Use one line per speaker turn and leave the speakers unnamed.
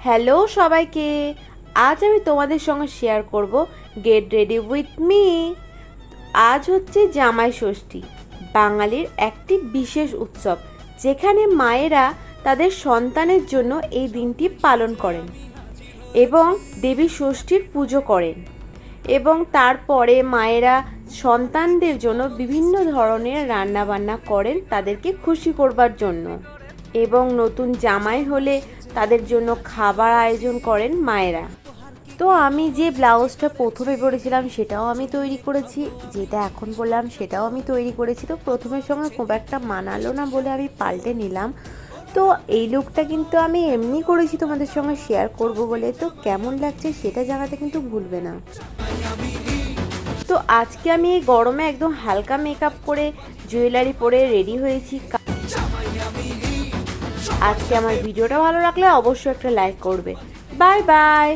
Hello সবাইকে, আজ আমি তোমাদের সঙ্গে শেয়ার করব গেট রেডি উইথ মি। আজ হচ্ছে জামাই ষষ্ঠী, বাঙালির একটি বিশেষ উৎসব, যেখানে মায়েরা তাদের সন্তানের জন্য এই দিনটি পালন করেন এবং দেবী ষষ্ঠীর পুজো করেন এবং তারপরে মায়েরা সন্তানদের জন্য বিভিন্ন ধরনের রান্নাবান্না করেন তাদেরকে খুশি করবার জন্য, এবং নতুন জামাই হলে তাদের জন্য খাবার আয়োজন করেন মায়েরা। তো আমি যে ব্লাউজটা প্রথমে পরেছিলাম সেটাও আমি তৈরি করেছি, যেটা এখন বললাম সেটাও আমি তৈরি করেছি। তো প্রথমের সঙ্গে খুব একটা মানালো না বলে আমি পাল্টে নিলাম। তো এই লুকটা কিন্তু আমি এমনি করেছি তোমাদের সঙ্গে শেয়ার করব বলে। তো কেমন লাগছে সেটা জানাতে কিন্তু ভুলবে না। তো আজকে আমি এই গরমে একদম হালকা মেকআপ করে জুয়েলারি পরে রেডি হয়েছি। আজকে আমার ভিডিওটা ভালো লাগলে অবশ্যই একটা লাইক করবে। Bye bye.